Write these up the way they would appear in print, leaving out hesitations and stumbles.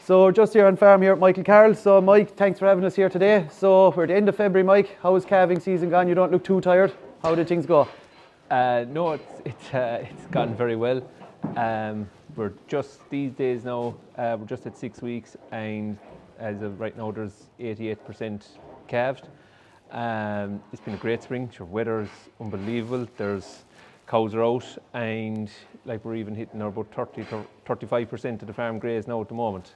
So just here on farm here at Michael Carroll. So Mike, thanks for having us here today. So we're at the end of February, Mike. How is calving season gone? You don't look too tired. How did things go? No, it's gone very well. We're just these days now. We're just at 6 weeks, and as of right now, there's 88% calved. It's been a great spring. Sure, weather's unbelievable. There's cows are out, and like we're even hitting about 35% of the farm graze now at the moment,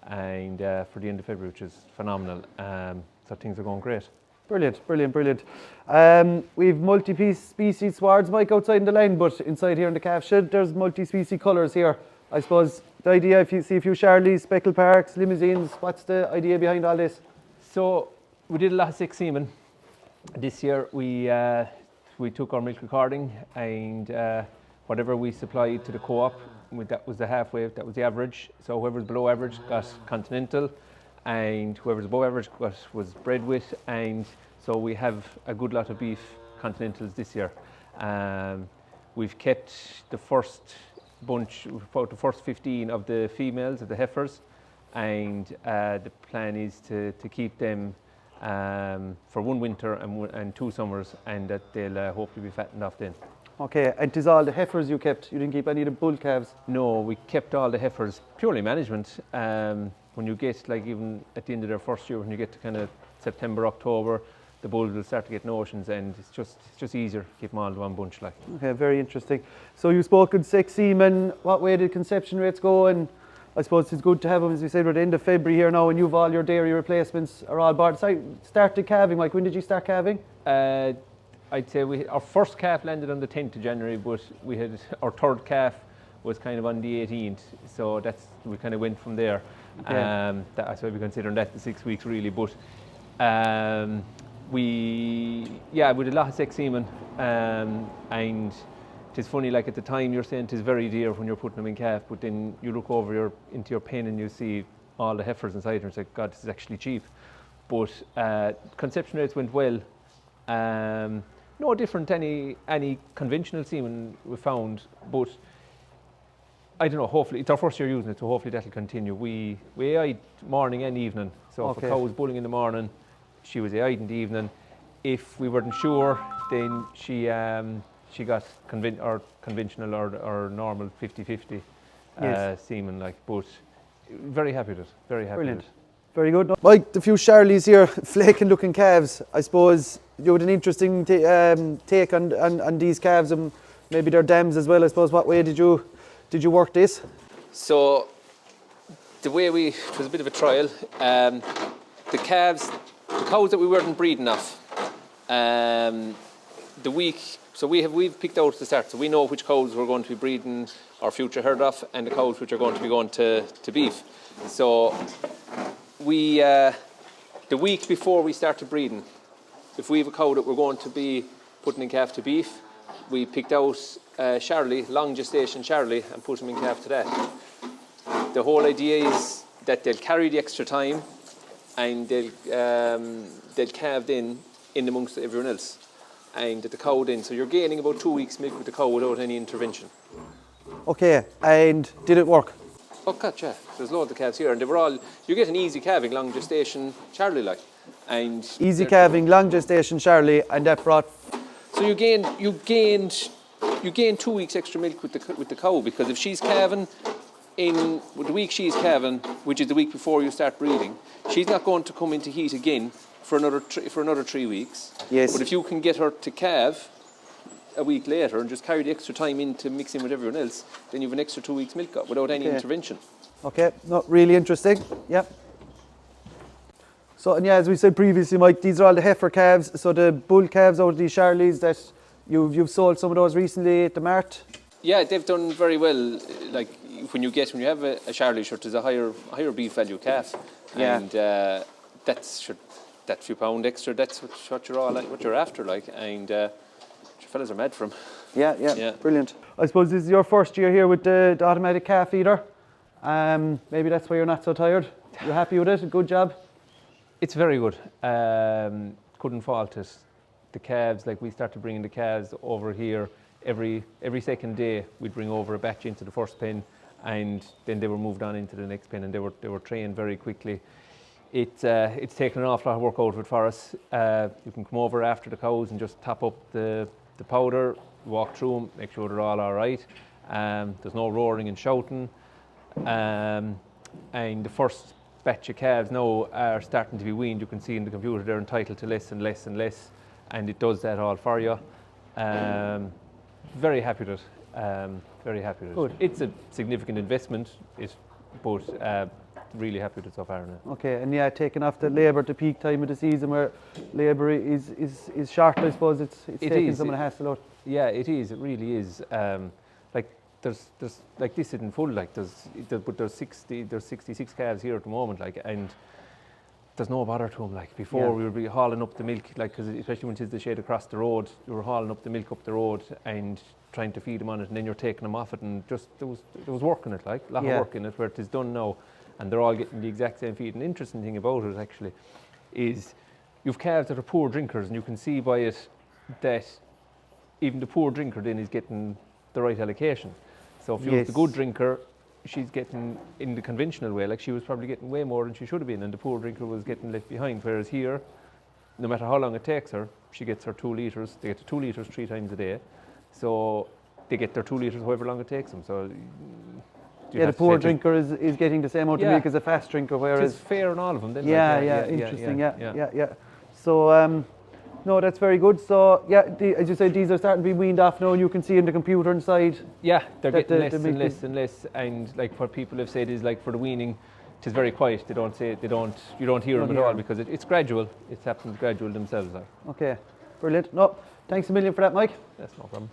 and for the end of February, which is phenomenal. So things are going great. Brilliant. We've multi-species swards, Mike, outside in the line, but inside here in the calf shed, there's multi-species colours here. I suppose the idea, if you see a few Charlies, Speckled Parks, Limousines, what's the idea behind all this? So we did a lot of six semen. This year we took our milk recording, and whatever we supplied to the co-op, that was the halfway, that was the average. So whoever's below average got continental, and whoever's above average was bred with, and so we have a good lot of beef continentals this year. We've kept the first bunch, about the first 15 of the females, of the heifers, and the plan is to keep them for one winter and 2 summers, and that they'll hopefully be fattened off then. Okay, and 'tis all the heifers you kept? You didn't keep any of the bull calves? No, we kept all the heifers, purely management. When you get, like, even at the end of their first year, when you get to kind of September, October, the bulls will start to get notions, and it's just easier to keep them all in one bunch, like. Okay, very interesting. So you've spoken 6 semen. What way did conception rates go? And I suppose it's good to have them, as we said, we're at the end of February here now, and you've all your dairy replacements are all bought. So started calving, Mike. When did you start calving? I'd say our first calf landed on the 10th of January, but we had our third calf was kind of on the 18th, so we kind of went from there. Okay. That's why we consider that the 6 weeks really. But we did a lot of sex semen, and it's funny, like at the time you're saying it's very dear when you're putting them in calf, but then you look over into your pen and you see all the heifers inside and it's like, God, this is actually cheap. But conception rates went well. No different to any conventional semen we found, but I don't know, hopefully it's our first year using it, so hopefully that'll continue. We AI'd morning and evening, so if a cow was bulling in the morning, she was AI'd in the evening. If we weren't sure, then she got conventional or normal 50-50 semen, like. But very happy with it, very happy. Brilliant. With it. Very good. Mike, the few Charlies here, flaking looking calves. I suppose you had an interesting take on these calves, and maybe their dams as well. I suppose, what way did you work this? So the way it was a bit of a trial. The cows that we weren't breeding off, we've picked out at the start, so we know which cows we're going to be breeding our future herd off, and the cows which are going to be going to beef. So we the week before we started breeding, if we have a cow that we're going to be putting in calf to beef, we picked out Charlie, long gestation Charlie, and put them in calf to that. The whole idea is that they'll carry the extra time, and they'll calve in amongst everyone else, and the cow then. So you're gaining about 2 weeks milk with the cow without any intervention. Okay, and did it work? Oh God, yeah. There's loads of calves here, and they were all. You get an easy calving, long gestation Charlie, like, and easy calving, long gestation Charlie, and that brought. So you gained 2 weeks extra milk with the cow, because if she's calving in the week she's calving, which is the week before you start breeding, she's not going to come into heat again for another 3 weeks. Yes. But if you can get her to calve a week later and just carry the extra time in to mix in with everyone else, then you have an extra 2 weeks milk up without any intervention. Okay, not really interesting. Yep. So, and as we said previously, Mike, these are all the heifer calves. So the bull calves out of these Charlies that you've sold some of those recently at the mart. Yeah, they've done very well. Like when you have a Charlie shirt, there's a higher beef value calf, and that few pound extra, that's what you're after, like, and your fellas are mad for them. Yeah, brilliant. I suppose this is your first year here with the automatic calf feeder. Maybe that's why you're not so tired. You're happy with it? Good job? It's very good. Couldn't fault it. The calves, like, we started bringing the calves over here every second day. We'd bring over a batch into the first pen, and then they were moved on into the next pen, and they were trained very quickly. It's taken an awful lot of work out of it for us. You can come over after the cows and just top up the powder, walk through them, make sure they're all right. There's no roaring and shouting. And the first batch of calves now are starting to be weaned. You can see in the computer they're entitled to less and less and less, and it does that all for you. Very happy with it. Very happy with it. Good. It's a significant investment, but really happy with it so far now. Okay, and yeah, taking off the labour at the peak time of the season where labour is short, I suppose it's taking some of the hassle out. Yeah, it is. It really is. Like there's like this isn't full. Like but there's 66 calves here at the moment. Like, and there's no bother to them. Like before, we would be hauling up the milk. Like, cause especially when it's the shed across the road, you were hauling up the milk up the road and trying to feed them on it, and then you're taking them off it, and just there was work in it. Like a lot of work in it. Where it is done now, and they're all getting the exact same feed. An interesting thing about it actually is you've calves that are poor drinkers, and you can see by it that even the poor drinker then is getting the right allocation. So if you're the good drinker, she's getting in the conventional way, like she was probably getting way more than she should have been, and the poor drinker was getting left behind. Whereas here, no matter how long it takes her, she gets her 2 litres. They get the 2 litres 3 times a day. So they get their 2 litres however long it takes them. So the poor drinker is getting the same amount of milk as a fast drinker, whereas it's fair on all of them. Then interesting. So no, that's very good. So as you said, these are starting to be weaned off now, and you can see in the computer inside. Yeah, they're getting less and less and less. And like what people have said is, like, for the weaning, it is very quiet. You don't hear them at all, because it's gradual. It happens gradual themselves. Like. Okay, brilliant. No, thanks a million for that, Mike. That's no problem.